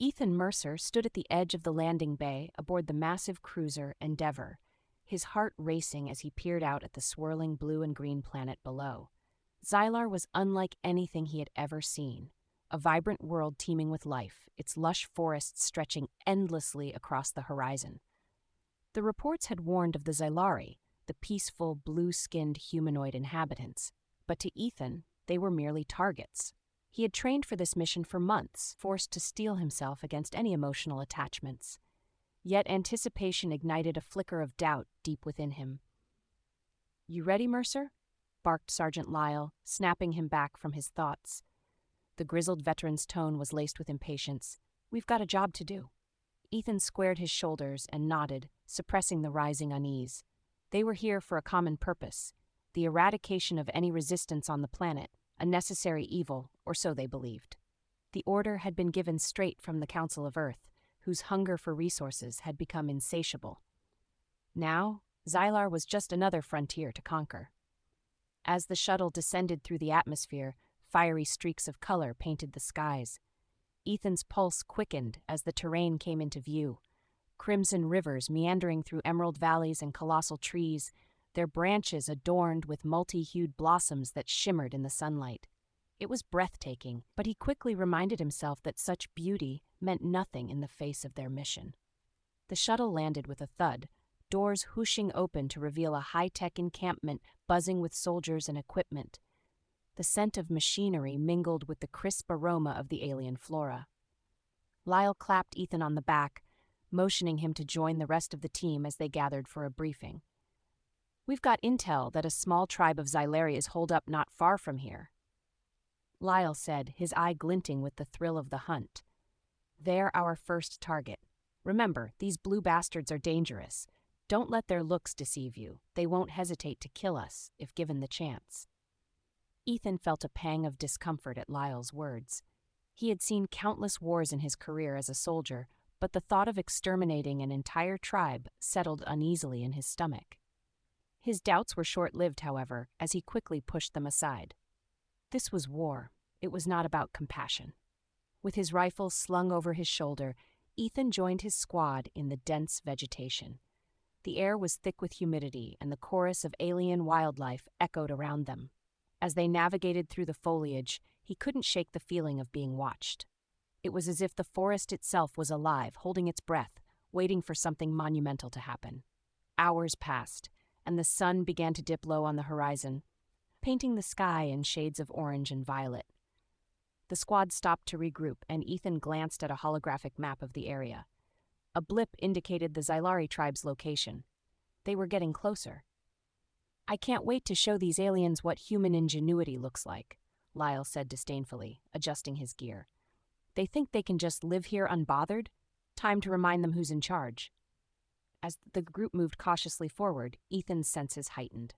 Ethan Mercer stood at the edge of the landing bay aboard the massive cruiser Endeavour, his heart racing as he peered out at the swirling blue and green planet below. Xylar was unlike anything he had ever seen, a vibrant world teeming with life, its lush forests stretching endlessly across the horizon. The reports had warned of the Xylari, the peaceful, blue-skinned humanoid inhabitants, but to Ethan, they were merely targets. He had trained for this mission for months, forced to steel himself against any emotional attachments. Yet anticipation ignited a flicker of doubt deep within him. "You ready, Mercer?" barked Sergeant Lyle, snapping him back from his thoughts. The grizzled veteran's tone was laced with impatience. "We've got a job to do." Ethan squared his shoulders and nodded, suppressing the rising unease. They were here for a common purpose, the eradication of any resistance on the planet, a necessary evil, or so they believed. The order had been given straight from the Council of Earth, whose hunger for resources had become insatiable. Now, Xylar was just another frontier to conquer. As the shuttle descended through the atmosphere, fiery streaks of color painted the skies. Ethan's pulse quickened as the terrain came into view. Crimson rivers meandering through emerald valleys and colossal trees, their branches adorned with multi-hued blossoms that shimmered in the sunlight. It was breathtaking, but he quickly reminded himself that such beauty meant nothing in the face of their mission. The shuttle landed with a thud, doors whooshing open to reveal a high-tech encampment buzzing with soldiers and equipment. The scent of machinery mingled with the crisp aroma of the alien flora. Lyle clapped Ethan on the back, motioning him to join the rest of the team as they gathered for a briefing. "We've got intel that a small tribe of Xylari is holed up not far from here," Lyle said, his eye glinting with the thrill of the hunt. "They're our first target. Remember, these blue bastards are dangerous. Don't let their looks deceive you. They won't hesitate to kill us, if given the chance." Ethan felt a pang of discomfort at Lyle's words. He had seen countless wars in his career as a soldier, but the thought of exterminating an entire tribe settled uneasily in his stomach. His doubts were short-lived, however, as he quickly pushed them aside. This was war. It was not about compassion. With his rifle slung over his shoulder, Ethan joined his squad in the dense vegetation. The air was thick with humidity, and the chorus of alien wildlife echoed around them. As they navigated through the foliage, he couldn't shake the feeling of being watched. It was as if the forest itself was alive, holding its breath, waiting for something monumental to happen. Hours passed, and the sun began to dip low on the horizon, painting the sky in shades of orange and violet. The squad stopped to regroup, and Ethan glanced at a holographic map of the area. A blip indicated the Xylari tribe's location. They were getting closer. "I can't wait to show these aliens what human ingenuity looks like," Lyle said disdainfully, adjusting his gear. "They think they can just live here unbothered? Time to remind them who's in charge." As the group moved cautiously forward, Ethan's senses heightened.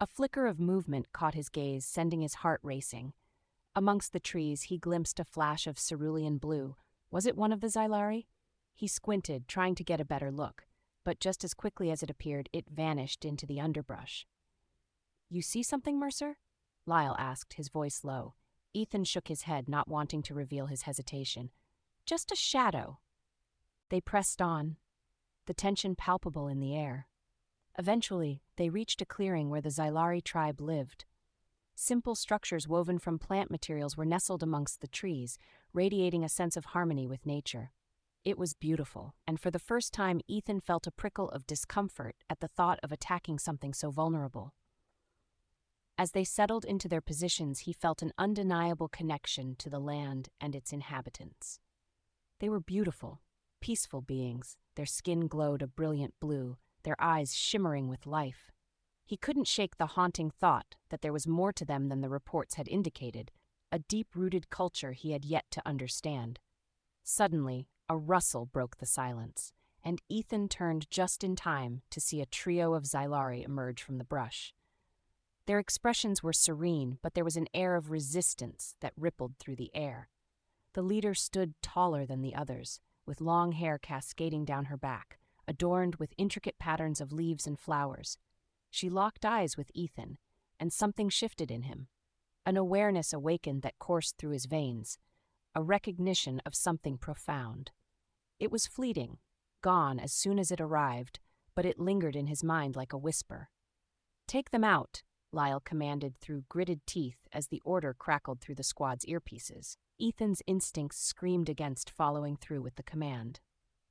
A flicker of movement caught his gaze, sending his heart racing. Amongst the trees, he glimpsed a flash of cerulean blue. Was it one of the Xylari? He squinted, trying to get a better look, but just as quickly as it appeared, it vanished into the underbrush. "You see something, Mercer?" Lyle asked, his voice low. Ethan shook his head, not wanting to reveal his hesitation. "Just a shadow." They pressed on, the tension palpable in the air. Eventually, they reached a clearing where the Xylari tribe lived. Simple structures woven from plant materials were nestled amongst the trees, radiating a sense of harmony with nature. It was beautiful, and for the first time Ethan felt a prickle of discomfort at the thought of attacking something so vulnerable. As they settled into their positions, he felt an undeniable connection to the land and its inhabitants. They were beautiful, peaceful beings. Their skin glowed a brilliant blue, their eyes shimmering with life. He couldn't shake the haunting thought that there was more to them than the reports had indicated, a deep-rooted culture he had yet to understand. Suddenly, a rustle broke the silence, and Ethan turned just in time to see a trio of Xylari emerge from the brush. Their expressions were serene, but there was an air of resistance that rippled through the air. The leader stood taller than the others, with long hair cascading down her back, adorned with intricate patterns of leaves and flowers. She locked eyes with Ethan, and something shifted in him. An awareness awakened that coursed through his veins. a recognition of something profound. It was fleeting, gone as soon as it arrived, but it lingered in his mind like a whisper. "Take them out," Lyle commanded through gritted teeth as the order crackled through the squad's earpieces. Ethan's instincts screamed against following through with the command.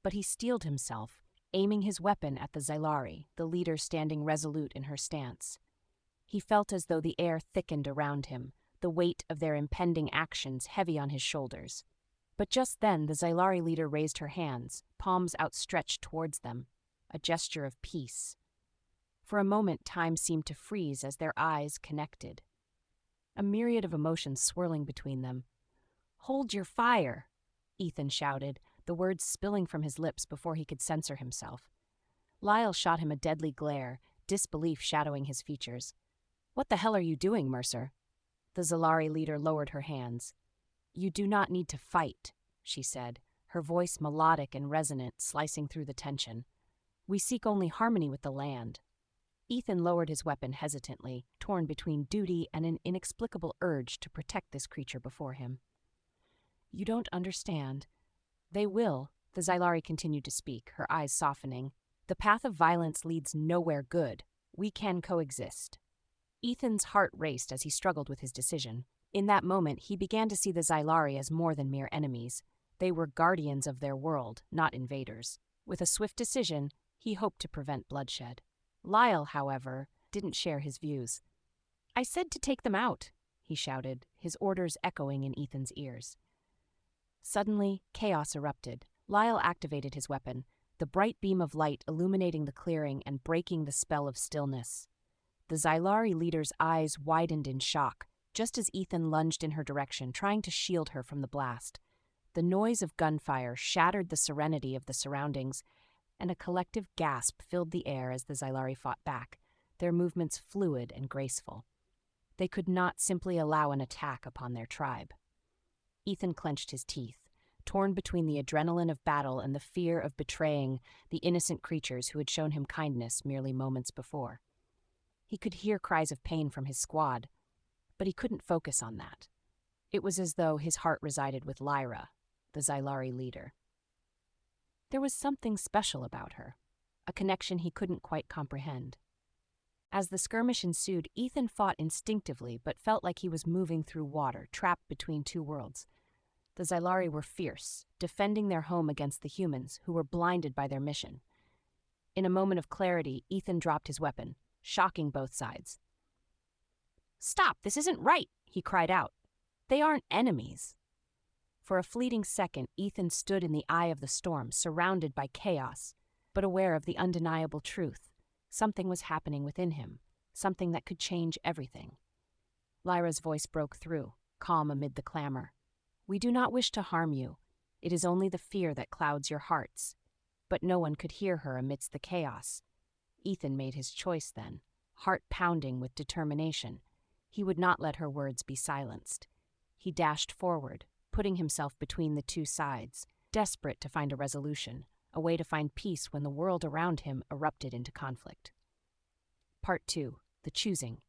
But he steeled himself, aiming his weapon at the Xylari, the leader standing resolute in her stance. He felt as though the air thickened around him, the weight of their impending actions heavy on his shoulders. But just then the Xylari leader raised her hands, palms outstretched towards them, a gesture of peace. For a moment time seemed to freeze as their eyes connected. A myriad of emotions swirling between them. "Hold your fire," Ethan shouted, the words spilling from his lips before he could censor himself. Lyle shot him a deadly glare, disbelief shadowing his features. "What the hell are you doing, Mercer?" The Xylari leader lowered her hands. "You do not need to fight," she said, her voice melodic and resonant, slicing through the tension. "We seek only harmony with the land." Ethan lowered his weapon hesitantly, torn between duty and an inexplicable urge to protect this creature before him. "You don't understand." "They will," the Xylari continued to speak, her eyes softening. "The path of violence leads nowhere good. We can coexist." Ethan's heart raced as he struggled with his decision. In that moment, he began to see the Xylari as more than mere enemies. They were guardians of their world, not invaders. With a swift decision, he hoped to prevent bloodshed. Lyle, however, didn't share his views. "I said to take them out," he shouted, his orders echoing in Ethan's ears. Suddenly, chaos erupted. Lyle activated his weapon, the bright beam of light illuminating the clearing and breaking the spell of stillness. The Xylari leader's eyes widened in shock, just as Ethan lunged in her direction, trying to shield her from the blast. The noise of gunfire shattered the serenity of the surroundings, and a collective gasp filled the air as the Xylari fought back, their movements fluid and graceful. They could not simply allow an attack upon their tribe. Ethan clenched his teeth, torn between the adrenaline of battle and the fear of betraying the innocent creatures who had shown him kindness merely moments before. He could hear cries of pain from his squad, but he couldn't focus on that. It was as though his heart resided with Lyra, the Xylari leader. There was something special about her, a connection he couldn't quite comprehend. As the skirmish ensued, Ethan fought instinctively but felt like he was moving through water, trapped between two worlds. The Xylari were fierce, defending their home against the humans, who were blinded by their mission. In a moment of clarity, Ethan dropped his weapon, shocking both sides. "Stop, this isn't right," he cried out. "They aren't enemies." For a fleeting second, Ethan stood in the eye of the storm, surrounded by chaos, but aware of the undeniable truth. Something was happening within him, something that could change everything. Lyra's voice broke through, calm amid the clamor. "We do not wish to harm you. It is only the fear that clouds your hearts." But no one could hear her amidst the chaos. Ethan made his choice then, heart pounding with determination. He would not let her words be silenced. He dashed forward, putting himself between the two sides, desperate to find a resolution, a way to find peace when the world around him erupted into conflict. Part 2. The Choosing.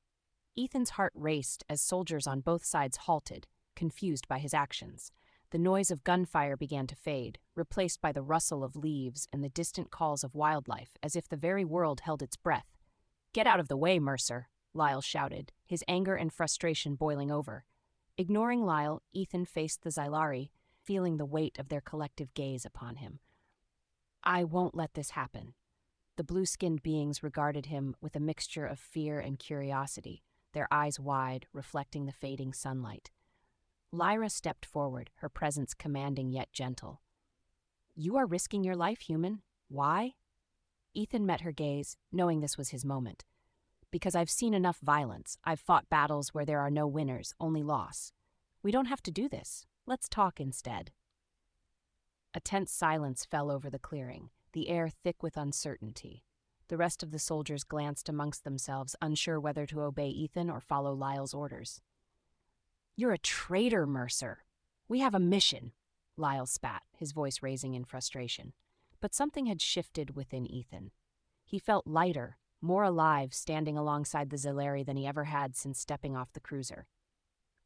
Ethan's heart raced as soldiers on both sides halted, confused by his actions. The noise of gunfire began to fade, replaced by the rustle of leaves and the distant calls of wildlife, as if the very world held its breath. "Get out of the way, Mercer," Lyle shouted, his anger and frustration boiling over. Ignoring Lyle, Ethan faced the Xylari, feeling the weight of their collective gaze upon him. "I won't let this happen." The blue-skinned beings regarded him with a mixture of fear and curiosity, their eyes wide, reflecting the fading sunlight. Lyra stepped forward, her presence commanding yet gentle. "You are risking your life, human. Why?" Ethan met her gaze, knowing this was his moment. "Because I've seen enough violence. I've fought battles where there are no winners, only loss. We don't have to do this. Let's talk instead." A tense silence fell over the clearing, the air thick with uncertainty. The rest of the soldiers glanced amongst themselves, unsure whether to obey Ethan or follow Lyle's orders. "You're a traitor, Mercer. We have a mission," Lyle spat, his voice raising in frustration. But something had shifted within Ethan. He felt lighter, more alive, standing alongside the Xylari than he ever had since stepping off the cruiser.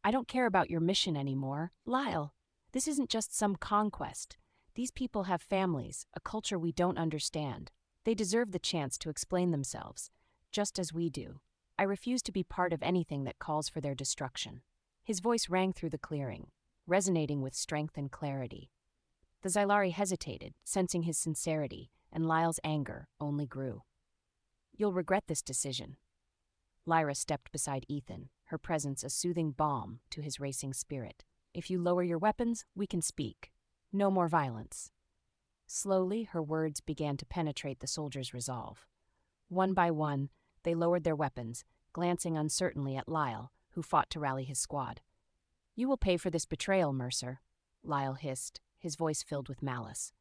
"I don't care about your mission anymore. Lyle, This isn't just some conquest. These people have families, a culture we don't understand. They deserve the chance to explain themselves, just as we do. I refuse to be part of anything that calls for their destruction." His voice rang through the clearing, resonating with strength and clarity. The Xylari hesitated, sensing his sincerity, and Lyle's anger only grew. "You'll regret this decision." Lyra stepped beside Ethan, her presence a soothing balm to his racing spirit. "If you lower your weapons, we can speak. No more violence." Slowly, her words began to penetrate the soldiers' resolve. One by one, they lowered their weapons, glancing uncertainly at Lyle, who fought to rally his squad. "You will pay for this betrayal, Mercer," Lyle hissed, his voice filled with malice.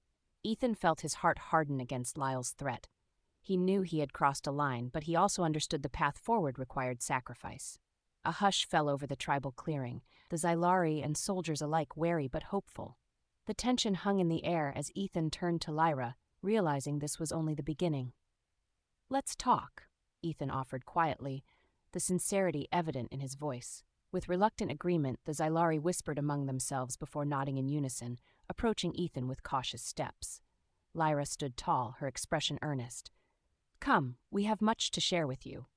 Ethan felt his heart harden against Lyle's threat. He knew he had crossed a line, but he also understood the path forward required sacrifice. A hush fell over the tribal clearing, the Xylari and soldiers alike wary but hopeful. The tension hung in the air as Ethan turned to Lyra, realizing this was only the beginning. "Let's talk," Ethan offered quietly, the sincerity evident in his voice. With reluctant agreement, the Xylari whispered among themselves before nodding in unison, approaching Ethan with cautious steps. Lyra stood tall, her expression earnest. "Come, we have much to share with you."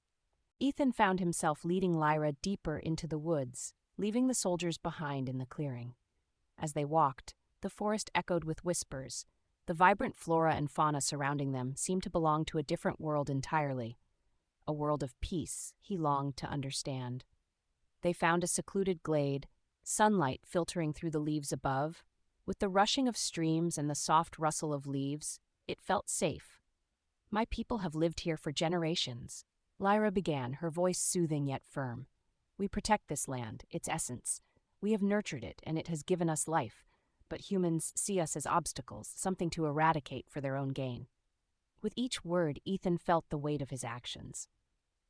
Ethan found himself leading Lyra deeper into the woods, leaving the soldiers behind in the clearing. As they walked, the forest echoed with whispers. The vibrant flora and fauna surrounding them seemed to belong to a different world entirely. A world of peace he longed to understand. They found a secluded glade, sunlight filtering through the leaves above. With the rushing of streams and the soft rustle of leaves, it felt safe. "My people have lived here for generations," Lyra began, her voice soothing yet firm. "We protect this land, its essence. We have nurtured it, and it has given us life. But humans see us as obstacles, something to eradicate for their own gain." With each word, Ethan felt the weight of his actions.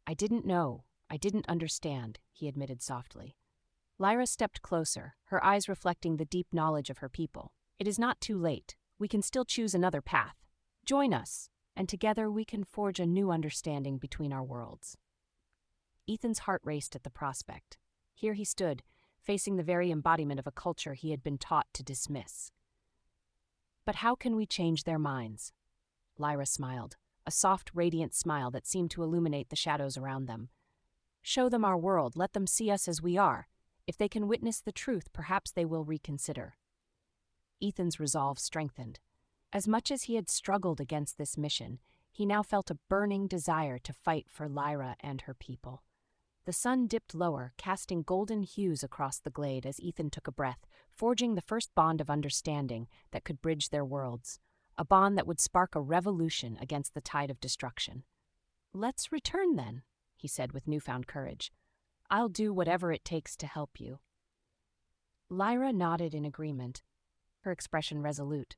"I didn't know. I didn't understand," he admitted softly. Lyra stepped closer, her eyes reflecting the deep knowledge of her people. "It is not too late. We can still choose another path. Join us, and together we can forge a new understanding between our worlds." Ethan's heart raced at the prospect. Here he stood, facing the very embodiment of a culture he had been taught to dismiss. "But how can we change their minds?" Lyra smiled, a soft, radiant smile that seemed to illuminate the shadows around them. "Show them our world, let them see us as we are. If they can witness the truth, perhaps they will reconsider." Ethan's resolve strengthened. As much as he had struggled against this mission, he now felt a burning desire to fight for Lyra and her people. The sun dipped lower, casting golden hues across the glade as Ethan took a breath, forging the first bond of understanding that could bridge their worlds, a bond that would spark a revolution against the tide of destruction. "Let's return then," he said with newfound courage. "I'll do whatever it takes to help you." Lyra nodded in agreement, her expression resolute.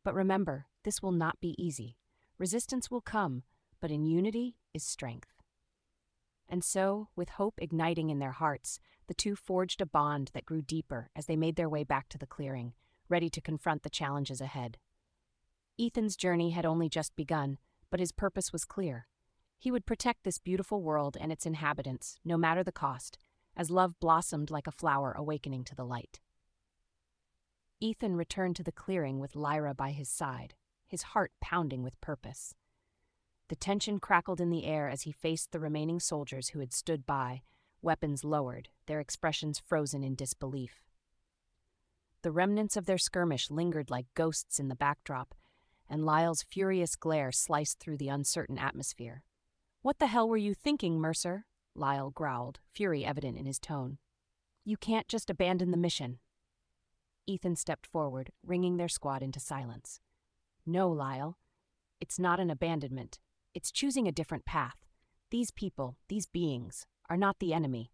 "But remember, this will not be easy. Resistance will come, but in unity is strength." And so, with hope igniting in their hearts, the two forged a bond that grew deeper as they made their way back to the clearing, ready to confront the challenges ahead. Ethan's journey had only just begun, but his purpose was clear. He would protect this beautiful world and its inhabitants, no matter the cost, as love blossomed like a flower awakening to the light. Ethan returned to the clearing with Lyra by his side, his heart pounding with purpose. The tension crackled in the air as he faced the remaining soldiers who had stood by, weapons lowered, their expressions frozen in disbelief. The remnants of their skirmish lingered like ghosts in the backdrop, and Lyle's furious glare sliced through the uncertain atmosphere. "What the hell were you thinking, Mercer?" Lyle growled, fury evident in his tone. "You can't just abandon the mission." Ethan stepped forward, wringing their squad into silence. "No, Lyle. It's not an abandonment. It's choosing a different path. These people, these beings, are not the enemy.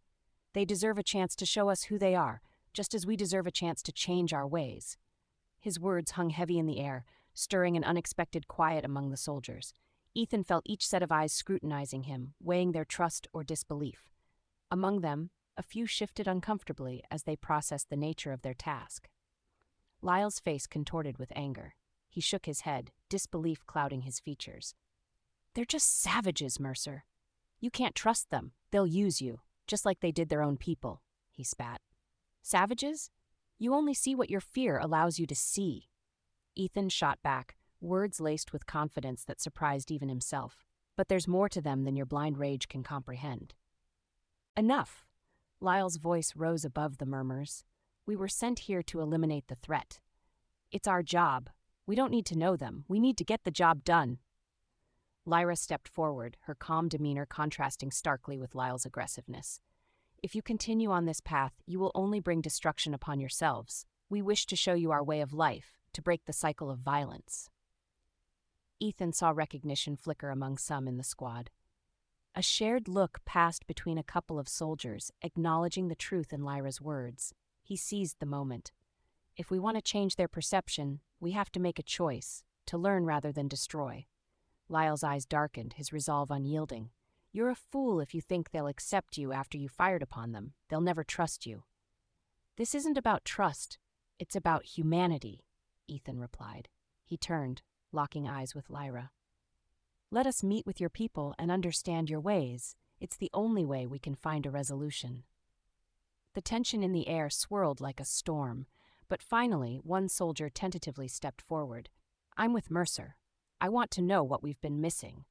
They deserve a chance to show us who they are, just as we deserve a chance to change our ways." His words hung heavy in the air, stirring an unexpected quiet among the soldiers. Ethan felt each set of eyes scrutinizing him, weighing their trust or disbelief. Among them, a few shifted uncomfortably as they processed the nature of their task. Lyle's face contorted with anger. He shook his head, disbelief clouding his features. "They're just savages, Mercer. You can't trust them. They'll use you, just like they did their own people," he spat. "Savages? You only see what your fear allows you to see. Ethan shot back, words laced with confidence that surprised even himself. But there's more to them than your blind rage can comprehend. Enough! Lyle's voice rose above the murmurs. We were sent here to eliminate the threat. It's our job. We don't need to know them. We need to get the job done. Lyra stepped forward, her calm demeanor contrasting starkly with Lyle's aggressiveness. If you continue on this path, you will only bring destruction upon yourselves. We wish to show you our way of life, to break the cycle of violence. Ethan saw recognition flicker among some in the squad. A shared look passed between a couple of soldiers, acknowledging the truth in Lyra's words. He seized the moment. If we want to change their perception, we have to make a choice, to learn rather than destroy. Lyle's eyes darkened, his resolve unyielding. You're a fool if you think they'll accept you after you fired upon them. They'll never trust you. This isn't about trust. It's about humanity, Ethan replied. He turned, locking eyes with Lyra. Let us meet with your people and understand your ways. It's the only way we can find a resolution. The tension in the air swirled like a storm, but finally one soldier tentatively stepped forward. I'm with Mercer. I want to know what we've been missing.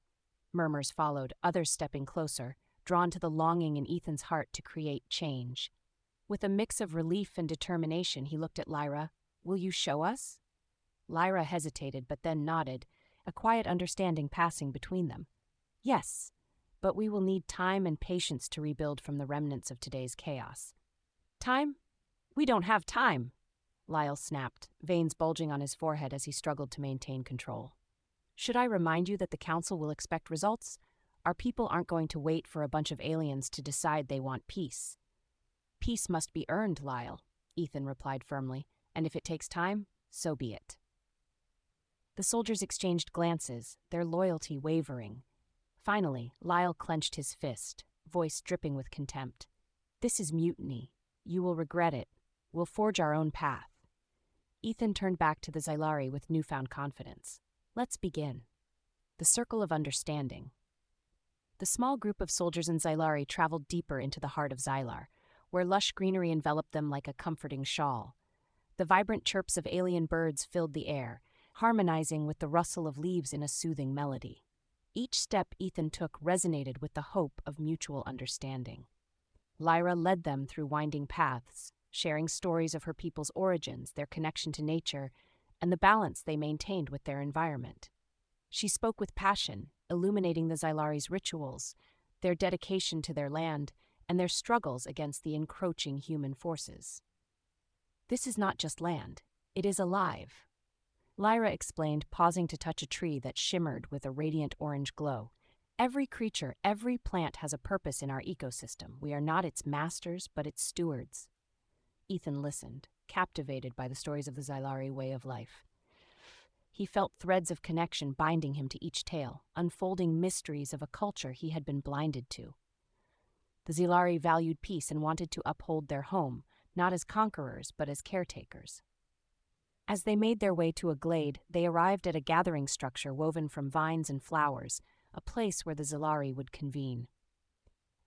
Murmurs followed, others stepping closer, drawn to the longing in Ethan's heart to create change. With a mix of relief and determination, he looked at Lyra. Will you show us? Lyra hesitated, but then nodded, a quiet understanding passing between them. Yes, but we will need time and patience to rebuild from the remnants of today's chaos. Time? We don't have time, Lyle snapped, veins bulging on his forehead as he struggled to maintain control. Should I remind you that the Council will expect results? Our people aren't going to wait for a bunch of aliens to decide they want peace. Peace must be earned, Lyle, Ethan replied firmly, and if it takes time, so be it. The soldiers exchanged glances, their loyalty wavering. Finally, Lyle clenched his fist, voice dripping with contempt. This is mutiny. You will regret it. We'll forge our own path. Ethan turned back to the Xylari with newfound confidence. Let's begin. The Circle of Understanding. The small group of soldiers in Xylari traveled deeper into the heart of Xylar, where lush greenery enveloped them like a comforting shawl. The vibrant chirps of alien birds filled the air, harmonizing with the rustle of leaves in a soothing melody. Each step Ethan took resonated with the hope of mutual understanding. Lyra led them through winding paths, sharing stories of her people's origins, their connection to nature, and the balance they maintained with their environment. She spoke with passion, illuminating the Xylari's rituals, their dedication to their land, and their struggles against the encroaching human forces. This is not just land, it is alive. Lyra explained, pausing to touch a tree that shimmered with a radiant orange glow. Every creature, every plant has a purpose in our ecosystem. We are not its masters, but its stewards. Ethan listened, captivated by the stories of the Xylari way of life. He felt threads of connection binding him to each tale, unfolding mysteries of a culture he had been blinded to. The Xylari valued peace and wanted to uphold their home, not as conquerors, but as caretakers. As they made their way to a glade, they arrived at a gathering structure woven from vines and flowers, a place where the Xylari would convene.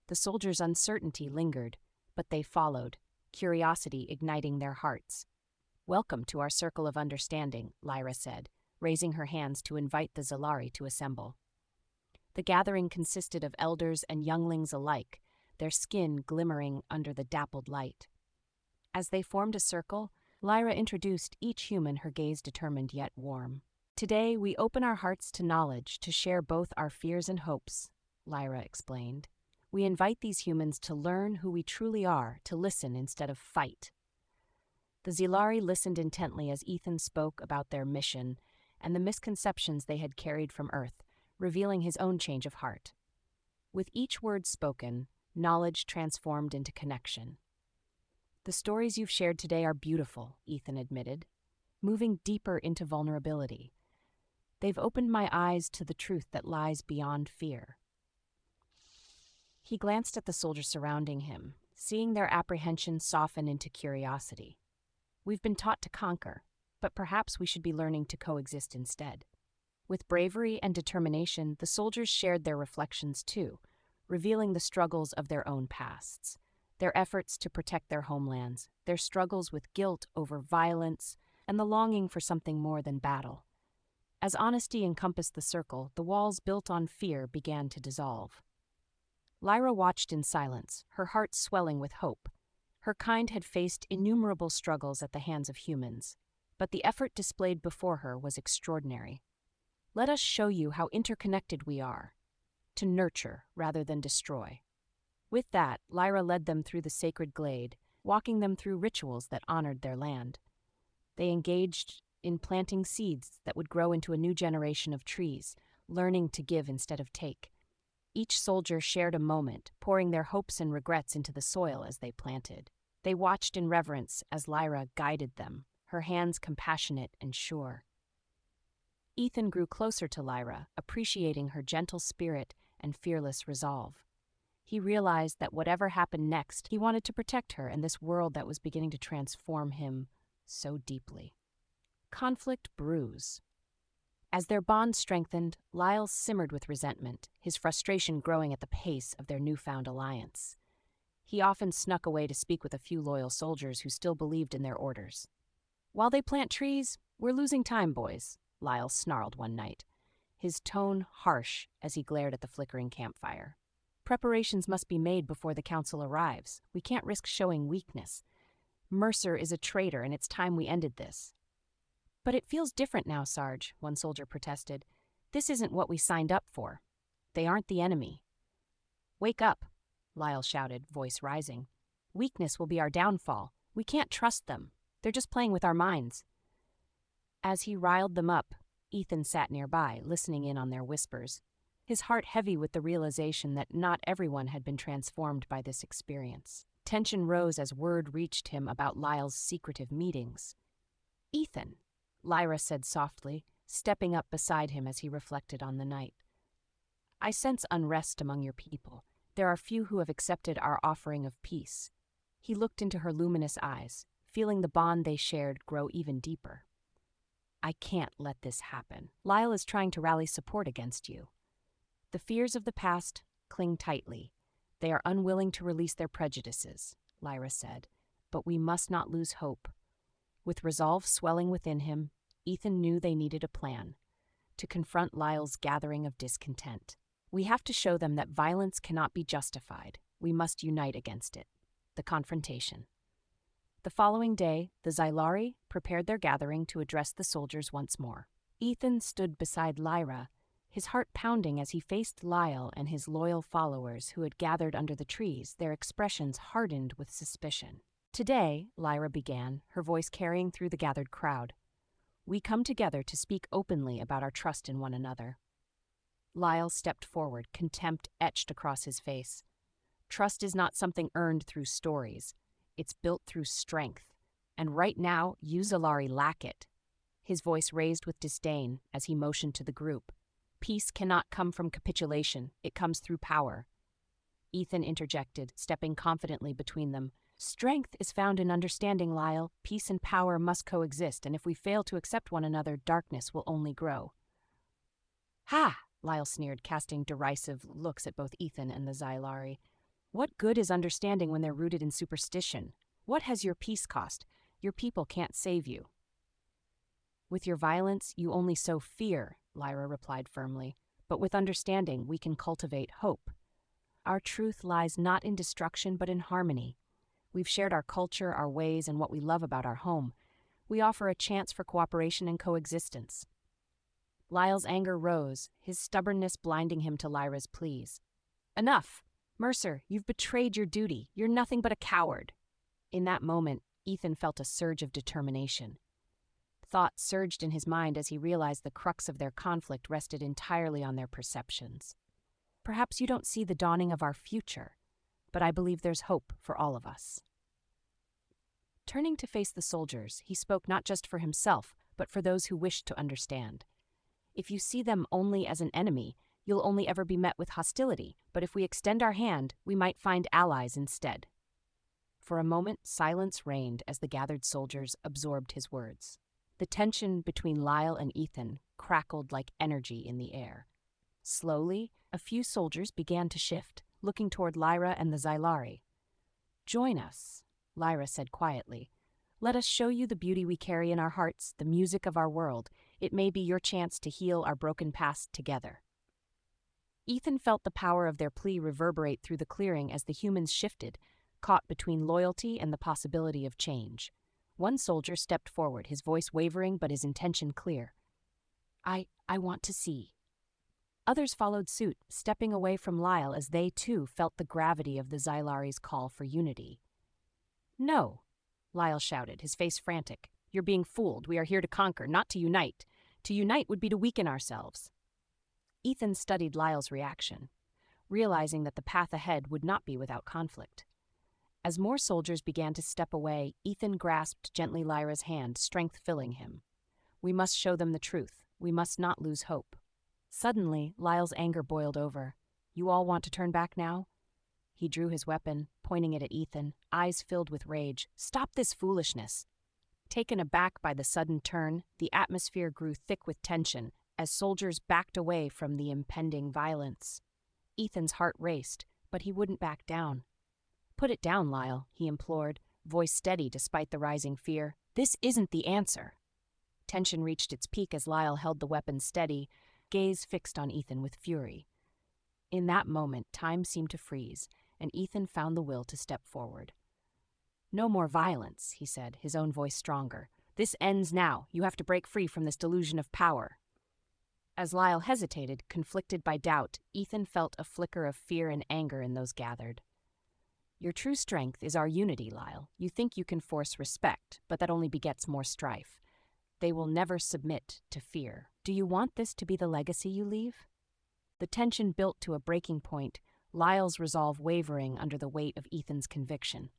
The soldiers' uncertainty lingered, but they followed, curiosity igniting their hearts. Welcome to our circle of understanding, Lyra said, raising her hands to invite the Xylari to assemble. The gathering consisted of elders and younglings alike, their skin glimmering under the dappled light. As they formed a circle, Lyra introduced each human, her gaze determined yet warm. Today, we open our hearts to knowledge, to share both our fears and hopes, Lyra explained. We invite these humans to learn who we truly are, to listen instead of fight. The Xylari listened intently as Ethan spoke about their mission and the misconceptions they had carried from Earth, revealing his own change of heart. With each word spoken, knowledge transformed into connection. The stories you've shared today are beautiful, Ethan admitted, moving deeper into vulnerability. They've opened my eyes to the truth that lies beyond fear. He glanced at the soldiers surrounding him, seeing their apprehension soften into curiosity. We've been taught to conquer, but perhaps we should be learning to coexist instead. With bravery and determination, the soldiers shared their reflections too, revealing the struggles of their own pasts. their efforts to protect their homelands, their struggles with guilt over violence, and the longing for something more than battle. As honesty encompassed the circle, the walls built on fear began to dissolve. Lyra watched in silence, her heart swelling with hope. Her kind had faced innumerable struggles at the hands of humans, but the effort displayed before her was extraordinary. Let us show you how interconnected we are, to nurture rather than destroy. With that, Lyra led them through the sacred glade, walking them through rituals that honored their land. They engaged in planting seeds that would grow into a new generation of trees, learning to give instead of take. Each soldier shared a moment, pouring their hopes and regrets into the soil as they planted. They watched in reverence as Lyra guided them, her hands compassionate and sure. Ethan grew closer to Lyra, appreciating her gentle spirit and fearless resolve. He realized that whatever happened next, he wanted to protect her and this world that was beginning to transform him so deeply. Conflict brews. As their bond strengthened, Lyle simmered with resentment, his frustration growing at the pace of their newfound alliance. He often snuck away to speak with a few loyal soldiers who still believed in their orders. "While they plant trees, we're losing time, boys," Lyle snarled one night, his tone harsh as he glared at the flickering campfire. "Preparations must be made before the council arrives. We can't risk showing weakness. Mercer is a traitor, and it's time we ended this." "But it feels different now, Sarge," one soldier protested. "This isn't what we signed up for. They aren't the enemy." "Wake up," Lyle shouted, voice rising. "Weakness will be our downfall. We can't trust them. They're just playing with our minds." As he riled them up, Ethan sat nearby, listening in on their whispers, his heart heavy with the realization that not everyone had been transformed by this experience. Tension rose as word reached him about Lyle's secretive meetings. "Ethan," Lyra said softly, stepping up beside him as he reflected on the night. "I sense unrest among your people. There are few who have accepted our offering of peace." He looked into her luminous eyes, feeling the bond they shared grow even deeper. "I can't let this happen. Lyle is trying to rally support against you. The fears of the past cling tightly. They are unwilling to release their prejudices," Lyra said, "but we must not lose hope." With resolve swelling within him, Ethan knew they needed a plan to confront Lyle's gathering of discontent. "We have to show them that violence cannot be justified. We must unite against it." The confrontation. The following day, the Xylari prepared their gathering to address the soldiers once more. Ethan stood beside Lyra, his heart pounding as he faced Lyle and his loyal followers who had gathered under the trees, their expressions hardened with suspicion. "Today," Lyra began, her voice carrying through the gathered crowd, "we come together to speak openly about our trust in one another." Lyle stepped forward, contempt etched across his face. "Trust is not something earned through stories. It's built through strength. And right now, you Xylari lack it." His voice raised with disdain as he motioned to the group. "Peace cannot come from capitulation. It comes through power." Ethan interjected, stepping confidently between them. "Strength is found in understanding, Lyle. Peace and power must coexist, and if we fail to accept one another, darkness will only grow." "Ha!" Lyle sneered, casting derisive looks at both Ethan and the Xylari. "What good is understanding when they're rooted in superstition? What has your peace cost? Your people can't save you." "With your violence, you only sow fear," Lyra replied firmly. "But with understanding, we can cultivate hope. Our truth lies not in destruction, but in harmony. We've shared our culture, our ways, and what we love about our home. We offer a chance for cooperation and coexistence." Lyle's anger rose, his stubbornness blinding him to Lyra's pleas. "Enough! Mercer, you've betrayed your duty. You're nothing but a coward." In that moment, Ethan felt a surge of determination. Thought surged in his mind as he realized the crux of their conflict rested entirely on their perceptions. "Perhaps you don't see the dawning of our future, but I believe there's hope for all of us." Turning to face the soldiers, he spoke not just for himself, but for those who wished to understand. "If you see them only as an enemy, you'll only ever be met with hostility, but if we extend our hand, we might find allies instead." For a moment, silence reigned as the gathered soldiers absorbed his words. The tension between Lyle and Ethan crackled like energy in the air. Slowly, a few soldiers began to shift, looking toward Lyra and the Xylari. "Join us," Lyra said quietly. "Let us show you the beauty we carry in our hearts, the music of our world. It may be your chance to heal our broken past together." Ethan felt the power of their plea reverberate through the clearing as the humans shifted, caught between loyalty and the possibility of change. One soldier stepped forward, his voice wavering but his intention clear. I want to see." Others followed suit, stepping away from Lyle as they, too, felt the gravity of the Xylari's call for unity. "No," Lyle shouted, his face frantic. "You're being fooled. We are here to conquer, not to unite. To unite would be to weaken ourselves." Ethan studied Lyle's reaction, realizing that the path ahead would not be without conflict. As more soldiers began to step away, Ethan grasped gently Lyra's hand, strength filling him. "We must show them the truth. We must not lose hope." Suddenly, Lyle's anger boiled over. "You all want to turn back now?" He drew his weapon, pointing it at Ethan, eyes filled with rage. "Stop this foolishness!" Taken aback by the sudden turn, the atmosphere grew thick with tension as soldiers backed away from the impending violence. Ethan's heart raced, but he wouldn't back down. "Put it down, Lyle," he implored, voice steady despite the rising fear. "This isn't the answer." Tension reached its peak as Lyle held the weapon steady, gaze fixed on Ethan with fury. In that moment, time seemed to freeze, and Ethan found the will to step forward. "No more violence," he said, his own voice stronger. "This ends now. You have to break free from this delusion of power." As Lyle hesitated, conflicted by doubt, Ethan felt a flicker of fear and anger in those gathered. "Your true strength is our unity, Lyle. You think you can force respect, but that only begets more strife. They will never submit to fear. Do you want this to be the legacy you leave?" The tension built to a breaking point, Lyle's resolve wavering under the weight of Ethan's conviction.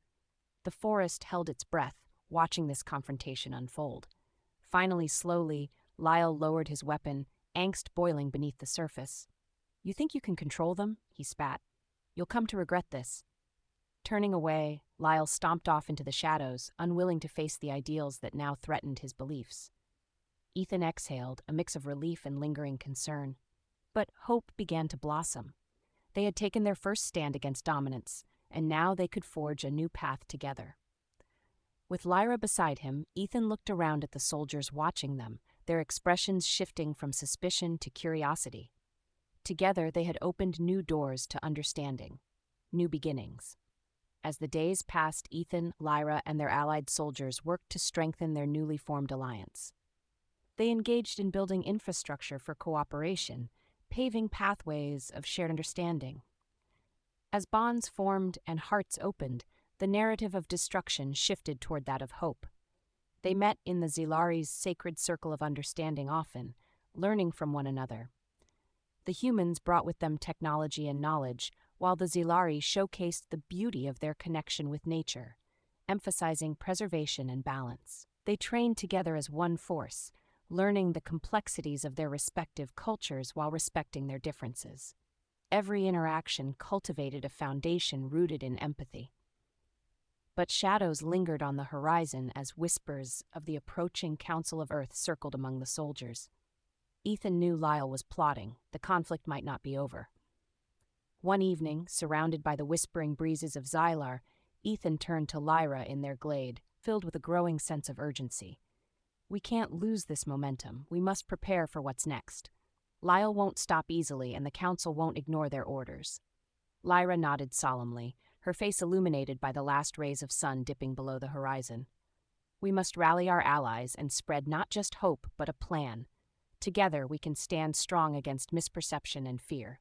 The forest held its breath, watching this confrontation unfold. Finally, slowly, Lyle lowered his weapon, angst boiling beneath the surface. "You think you can control them?" he spat. "You'll come to regret this." Turning away, Lyle stomped off into the shadows, unwilling to face the ideals that now threatened his beliefs. Ethan exhaled, a mix of relief and lingering concern. But hope began to blossom. They had taken their first stand against dominance, and now they could forge a new path together. With Lyra beside him, Ethan looked around at the soldiers watching them, their expressions shifting from suspicion to curiosity. Together they had opened new doors to understanding, new beginnings. As the days passed, Ethan, Lyra, and their allied soldiers worked to strengthen their newly formed alliance. They engaged in building infrastructure for cooperation, paving pathways of shared understanding. As bonds formed and hearts opened, the narrative of destruction shifted toward that of hope. They met in the Xylari's sacred circle of understanding often, learning from one another. The humans brought with them technology and knowledge, while the Xylari showcased the beauty of their connection with nature, emphasizing preservation and balance. They trained together as one force, learning the complexities of their respective cultures while respecting their differences. Every interaction cultivated a foundation rooted in empathy. But shadows lingered on the horizon as whispers of the approaching Council of Earth circled among the soldiers. Ethan knew Lyle was plotting. The conflict might not be over. One evening, surrounded by the whispering breezes of Xylar, Ethan turned to Lyra in their glade, filled with a growing sense of urgency. "We can't lose this momentum. We must prepare for what's next. Lyle won't stop easily, and the council won't ignore their orders." Lyra nodded solemnly, her face illuminated by the last rays of sun dipping below the horizon. "We must rally our allies and spread not just hope, but a plan. Together we can stand strong against misperception and fear."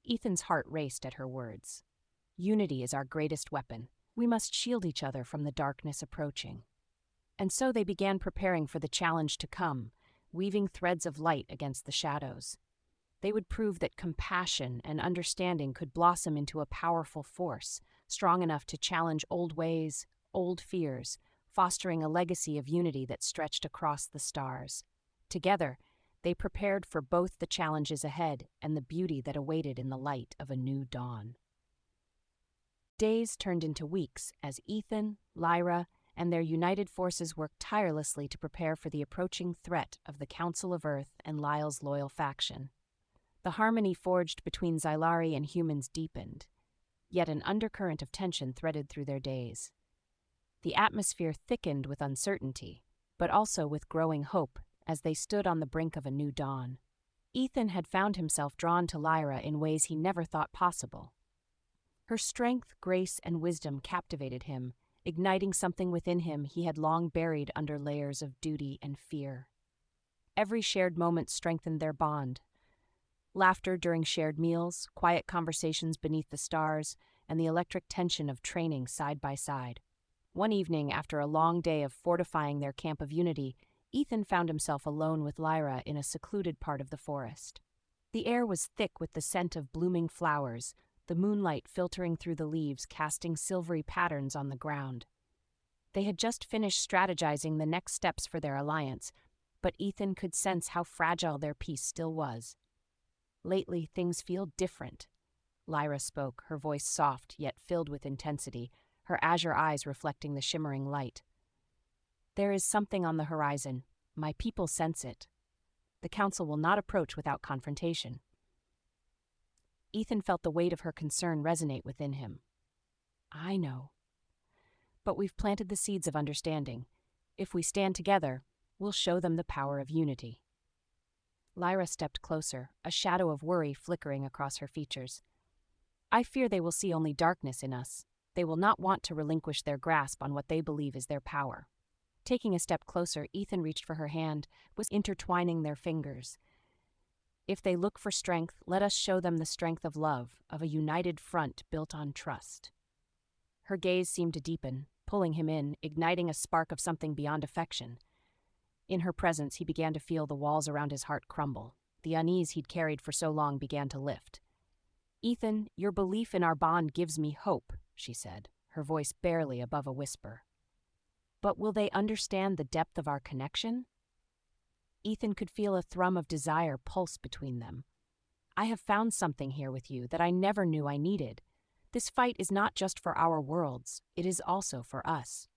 Ethan's heart raced at her words. Unity is our greatest weapon. We must shield each other from the darkness approaching. And so they began preparing for the challenge to come, weaving threads of light against the shadows. They would prove that compassion and understanding could blossom into a powerful force, strong enough to challenge old ways, old fears, fostering a legacy of unity that stretched across the stars. Together, they prepared for both the challenges ahead and the beauty that awaited in the light of a new dawn. Days turned into weeks as Ethan, Lyra, and their united forces worked tirelessly to prepare for the approaching threat of the Council of Earth and Lyle's loyal faction. The harmony forged between Xylari and humans deepened. yet an undercurrent of tension threaded through their days. The atmosphere thickened with uncertainty, but also with growing hope as they stood on the brink of a new dawn. Ethan had found himself drawn to Lyra in ways he never thought possible. Her strength, grace, and wisdom captivated him, igniting something within him he had long buried under layers of duty and fear. Every shared moment strengthened their bond. Laughter during shared meals, quiet conversations beneath the stars, and the electric tension of training side by side. One evening, after a long day of fortifying their camp of unity, Ethan found himself alone with Lyra in a secluded part of the forest. The air was thick with the scent of blooming flowers, the moonlight filtering through the leaves, casting silvery patterns on the ground. They had just finished strategizing the next steps for their alliance, but Ethan could sense how fragile their peace still was. "Lately, things feel different," Lyra spoke, her voice soft yet filled with intensity, her azure eyes reflecting the shimmering light. "There is something on the horizon. My people sense it. The council will not approach without confrontation." Ethan felt the weight of her concern resonate within him. "I know. But we've planted the seeds of understanding. If we stand together, we'll show them the power of unity." Lyra stepped closer, a shadow of worry flickering across her features. "I fear they will see only darkness in us. They will not want to relinquish their grasp on what they believe is their power." Taking a step closer, Ethan reached for her hand, was intertwining their fingers. "If they look for strength, let us show them the strength of love, of a united front built on trust." Her gaze seemed to deepen, pulling him in, igniting a spark of something beyond affection. In her presence, he began to feel the walls around his heart crumble. The unease he'd carried for so long began to lift. "Ethan, your belief in our bond gives me hope," she said, her voice barely above a whisper. "But will they understand the depth of our connection?" Ethan could feel a thrum of desire pulse between them. "I have found something here with you that I never knew I needed. This fight is not just for our worlds, it is also for us."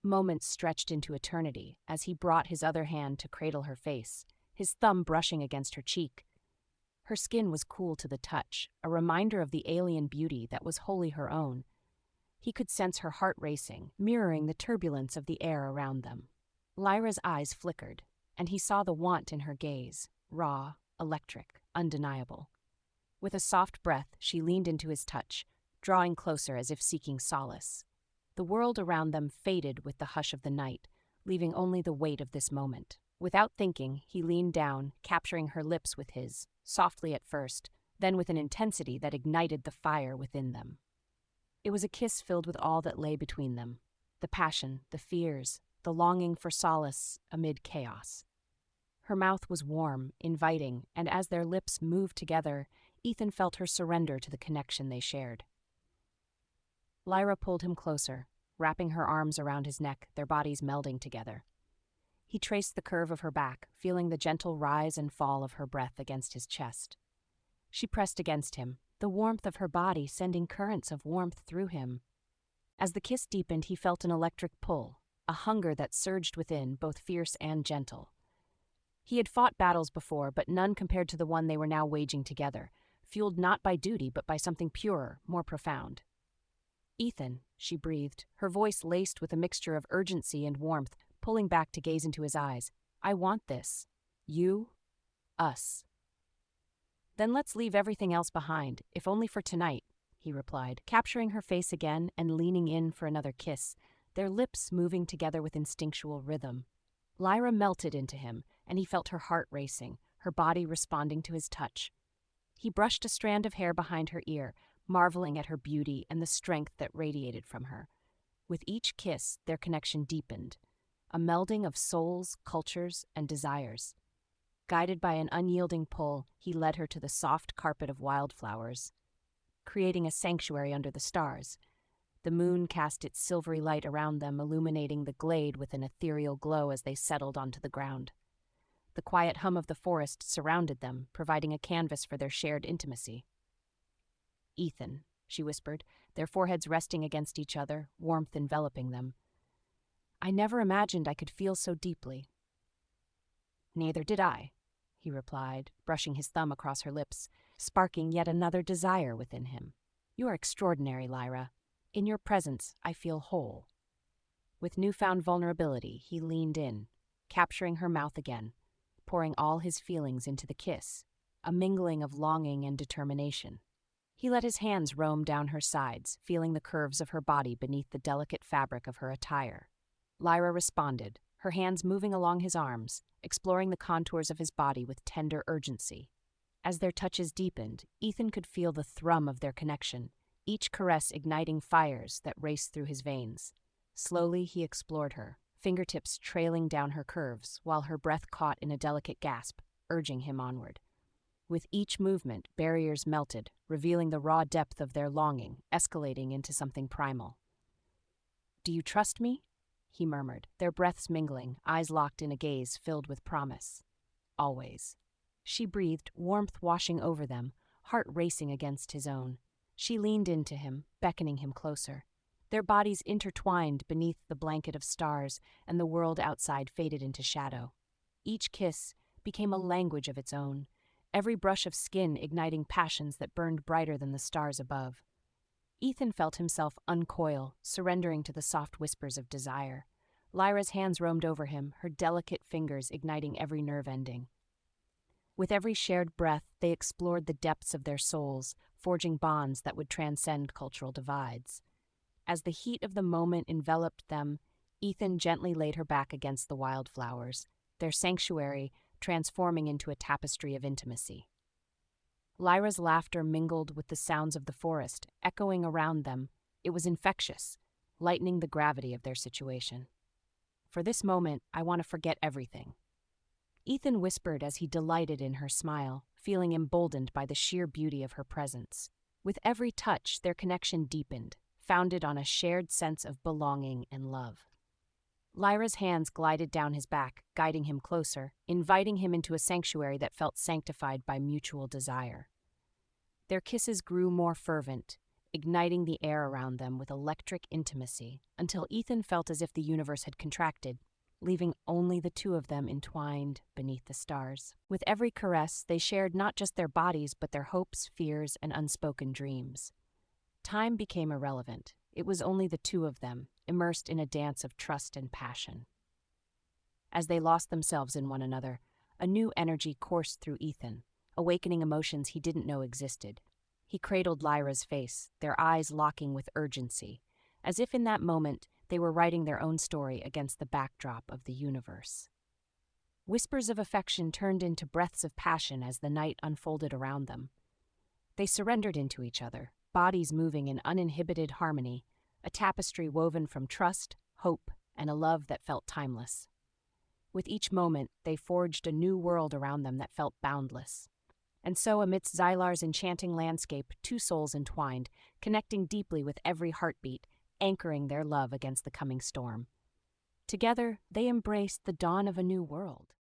Moments stretched into eternity as he brought his other hand to cradle her face, his thumb brushing against her cheek. Her skin was cool to the touch, a reminder of the alien beauty that was wholly her own. He could sense her heart racing, mirroring the turbulence of the air around them. Lyra's eyes flickered, and he saw the want in her gaze, raw, electric, undeniable. With a soft breath, she leaned into his touch, drawing closer as if seeking solace. The world around them faded with the hush of the night, leaving only the weight of this moment. Without thinking, he leaned down, capturing her lips with his, softly at first, then with an intensity that ignited the fire within them. It was a kiss filled with all that lay between them, the passion, the fears, the longing for solace amid chaos. Her mouth was warm, inviting, and as their lips moved together, Ethan felt her surrender to the connection they shared. Lyra pulled him closer, wrapping her arms around his neck, their bodies melding together. He traced the curve of her back, feeling the gentle rise and fall of her breath against his chest. She pressed against him, the warmth of her body sending currents of warmth through him. As the kiss deepened, he felt an electric pull, a hunger that surged within, both fierce and gentle. He had fought battles before, but none compared to the one they were now waging together, fueled not by duty but by something purer, more profound. "Ethan," she breathed, her voice laced with a mixture of urgency and warmth, pulling back to gaze into his eyes. "I want this. You, us." "Then let's leave everything else behind, if only for tonight," he replied, capturing her face again and leaning in for another kiss, their lips moving together with instinctual rhythm. Lyra melted into him, and he felt her heart racing, her body responding to his touch. He brushed a strand of hair behind her ear, marveling at her beauty and the strength that radiated from her. With each kiss, their connection deepened, a melding of souls, cultures, and desires. Guided by an unyielding pull, he led her to the soft carpet of wildflowers, creating a sanctuary under the stars. The moon cast its silvery light around them, illuminating the glade with an ethereal glow as they settled onto the ground. The quiet hum of the forest surrounded them, providing a canvas for their shared intimacy. "Ethan," she whispered, their foreheads resting against each other, warmth enveloping them. "I never imagined I could feel so deeply." "Neither did I," he replied, brushing his thumb across her lips, sparking yet another desire within him. You are extraordinary, Lyra. In your presence, I feel whole." With newfound vulnerability, he leaned in, capturing her mouth again, pouring all his feelings into the kiss, a mingling of longing and determination. He let his hands roam down her sides, feeling the curves of her body beneath the delicate fabric of her attire. Lyra responded, her hands moving along his arms, exploring the contours of his body with tender urgency. As their touches deepened, Ethan could feel the thrum of their connection, each caress igniting fires that raced through his veins. Slowly he explored her, fingertips trailing down her curves, while her breath caught in a delicate gasp, urging him onward. With each movement, barriers melted, revealing the raw depth of their longing, escalating into something primal. "Do you trust me?" he murmured, their breaths mingling, eyes locked in a gaze filled with promise. "Always." She breathed, warmth washing over them, heart racing against his own. She leaned into him, beckoning him closer. Their bodies intertwined beneath the blanket of stars, and the world outside faded into shadow. Each kiss became a language of its own, every brush of skin igniting passions that burned brighter than the stars above. Ethan felt himself uncoil, surrendering to the soft whispers of desire. Lyra's hands roamed over him, her delicate fingers igniting every nerve ending. With every shared breath, they explored the depths of their souls, forging bonds that would transcend cultural divides. As the heat of the moment enveloped them, Ethan gently laid her back against the wildflowers, their sanctuary transforming into a tapestry of intimacy. Lyra's laughter mingled with the sounds of the forest, echoing around them. It was infectious, lightening the gravity of their situation. "For this moment, I want to forget everything," Ethan whispered as he delighted in her smile, feeling emboldened by the sheer beauty of her presence. With every touch, their connection deepened, founded on a shared sense of belonging and love. Lyra's hands glided down his back, guiding him closer, inviting him into a sanctuary that felt sanctified by mutual desire. Their kisses grew more fervent, igniting the air around them with electric intimacy, until Ethan felt as if the universe had contracted, leaving only the two of them entwined beneath the stars. With every caress, they shared not just their bodies, but their hopes, fears, and unspoken dreams. Time became irrelevant. It was only the two of them, immersed in a dance of trust and passion. As they lost themselves in one another, a new energy coursed through Ethan, awakening emotions he didn't know existed. He cradled Lyra's face, their eyes locking with urgency, as if in that moment they were writing their own story against the backdrop of the universe. Whispers of affection turned into breaths of passion as the night unfolded around them. They surrendered into each other, bodies moving in uninhibited harmony, a tapestry woven from trust, hope, and a love that felt timeless. With each moment, they forged a new world around them that felt boundless. And so, amidst Xylar's enchanting landscape, two souls entwined, connecting deeply with every heartbeat, anchoring their love against the coming storm. Together, they embraced the dawn of a new world.